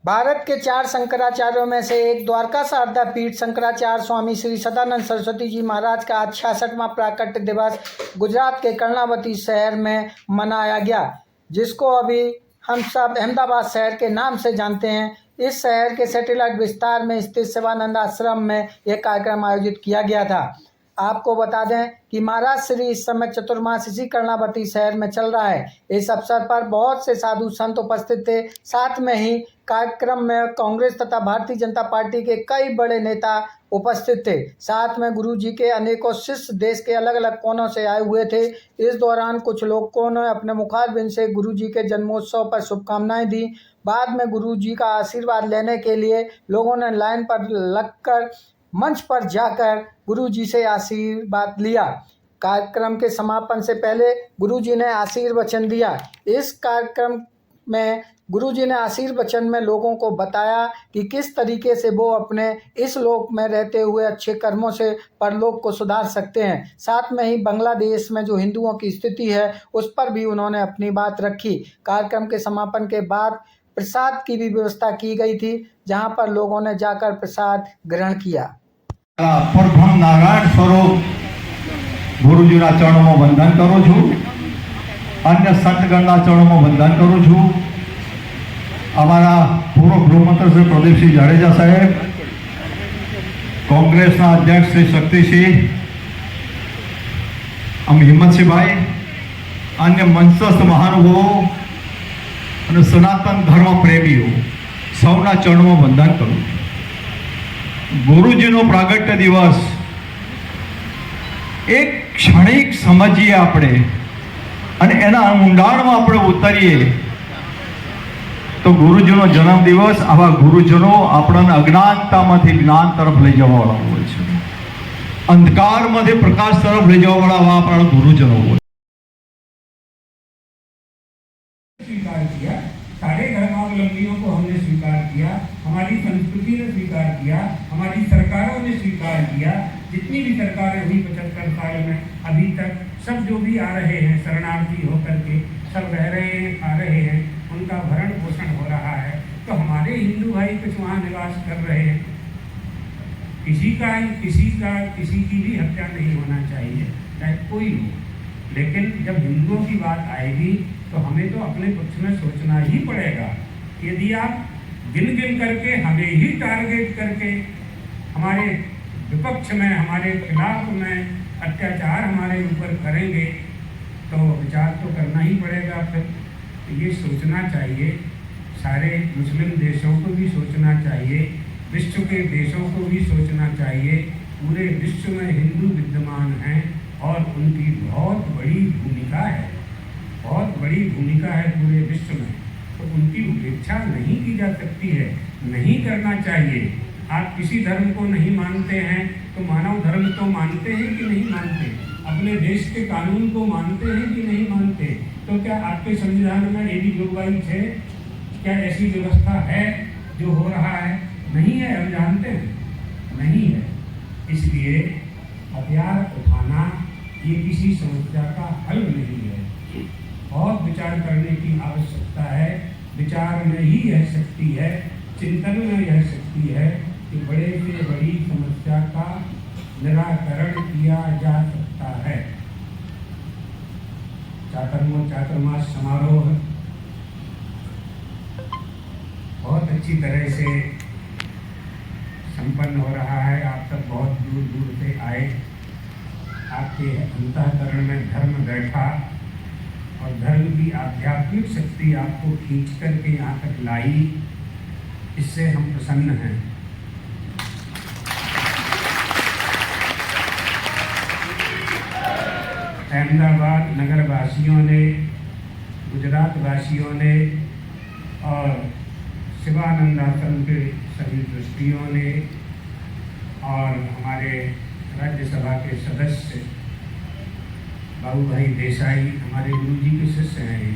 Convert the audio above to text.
भारत के 4 शंकराचार्यों में से एक द्वारका शारदा पीठ शंकराचार्य स्वामी श्री सदानंद सरस्वती जी महाराज का आज 66वां प्राकट्य दिवस गुजरात के कर्णावती शहर में मनाया गया, जिसको अभी हम सब अहमदाबाद शहर के नाम से जानते हैं। इस शहर के सैटेलाइट विस्तार में स्थित शिवानंद आश्रम में यह कार्यक्रम आयोजित किया गया था। आपको बता दें कि महाराज श्री इस समय चतुर्मास इसी कर्णावती शहर में चल रहा है। इस अवसर पर बहुत से साधु संत उपस्थित थे। साथ में ही कार्यक्रम में कांग्रेस तथा भारतीय जनता पार्टी के कई बड़े नेता उपस्थित थे। साथ में गुरु जी के अनेकों शिष्य देश के अलग अलग कोनों से आए हुए थे। इस दौरान कुछ लोगों ने अपने मुखारबिंद से गुरु जी के जन्मोत्सव पर शुभकामनाएं दी। बाद में गुरु जी का आशीर्वाद लेने के लिए लोगों ने लाइन पर लगकर मंच पर जाकर गुरु जी से आशीर्वाद लिया। कार्यक्रम के समापन से पहले गुरु जी ने आशीर्वचन दिया। इस कार्यक्रम में गुरु जी ने आशीर्वचन में लोगों को बताया कि किस तरीके से वो अपने इस लोक में रहते हुए अच्छे कर्मों से परलोक को सुधार सकते हैं। साथ में ही बांग्लादेश में जो हिंदुओं की स्थिति है उस पर भी उन्होंने अपनी बात रखी। कार्यक्रम के समापन के बाद प्रसाद की भी व्यवस्था की गई थी, जहां पर लोगों ने जाकर प्रसाद ग्रहण किया। परब्रह्म नारायण स्वरूप गुरुजीना चरणों में वंदन करूँ छू। अन्य संतगणना चरणों में वंदन करूँ छू। अमरा पूर्व गृहमंत्री श्री प्रदीप सिंह जाडेजा साहेब, कांग्रेस अध्यक्ष श्री शक्ति सिंह, हिम्मत सिंह भाई, अन्य मंचस्थ महानुभावों और सनातन धर्म प्रेमीओ सौना चरणों में वंदन करूँ। गुरुजीनो प्रागट्य दिवस एक क्षणिक समझिए આપણે અને એના ઊંડાણમાં આપણે ઉતરીએ તો ગુરુજીનો જન્મદિવસ આવા ગુરુજનો આપણને અજ્ઞાનતામાંથી જ્ઞાન તરફ લઈ જવાવાળા હોય છે, અંધકારમાંથી પ્રકાશ તરફ લઈ જવાવાળા આપણા ગુરુજનો હોય। स्वीकार किया, सारे धर्मावलंबियों को हमने स्वीकार किया, हमारी संस्कृति ने स्वीकार किया, हमारी सरकारों ने स्वीकार किया। जितनी भी सरकारें हुई 75 साल में अभी तक सब जो भी आ रहे हैं शरणार्थी होकर के सब रह रहे हैं, आ रहे हैं, उनका भरण पोषण हो रहा है। तो हमारे हिंदू भाई कुछ वहाँ निवास कर रहे हैं। किसी की भी हत्या नहीं होना चाहिए, चाहे कोई हो। लेकिन जब हिंदुओं की बात आएगी तो हमें तो अपने पक्ष में सोचना ही पड़ेगा। यदि आप गिन गिन करके हमें ही टारगेट करके हमारे विपक्ष में, हमारे खिलाफ में अत्याचार हमारे ऊपर करेंगे तो विचार तो करना ही पड़ेगा। फिर ये सोचना चाहिए, सारे मुस्लिम देशों को भी सोचना चाहिए, विश्व के देशों को भी सोचना चाहिए। पूरे विश्व में हिंदू विद्यमान हैं और उनकी बहुत बड़ी भूमिका है, बहुत बड़ी भूमिका है पूरे विश्व में। तो उनकी उपेक्षा नहीं की जा सकती है, नहीं करना चाहिए। आप किसी धर्म को नहीं मानते हैं तो मानव धर्म तो मानते हैं कि नहीं मानते? अपने देश के कानून को मानते हैं कि नहीं मानते? तो क्या आपके संविधान में ये भी जोगवाई है? क्या ऐसी व्यवस्था है जो हो रहा है? नहीं है, हम जानते हैं, नहीं है। इसलिए हथियार उठाना ये किसी समस्या का हल नहीं है। बहुत विचार करने की आवश्यकता है। विचार में ही यह शक्ति है, चिंतन में यह शक्ति है कि बड़े से बड़ी समस्या का निराकरण किया जा सकता है। चातुर्मास समारोह बहुत अच्छी तरह से संपन्न हो रहा है। आप सब बहुत दूर दूर से आए, आपके अंतःकरण में धर्म बैठा और धर्म की आध्यात्मिक शक्ति आपको खींच करके यहाँ तक लाई। इससे हम प्रसन्न हैं। अहमदाबाद नगर वासियों ने, गुजरात वासियों ने और शिवानंद आश्रम के सभी ट्रस्टियों ने और हमारे राज्यसभा के सदस्य बाबू भाई देसाई, हमारे गुरु जी के शिष्य हैं।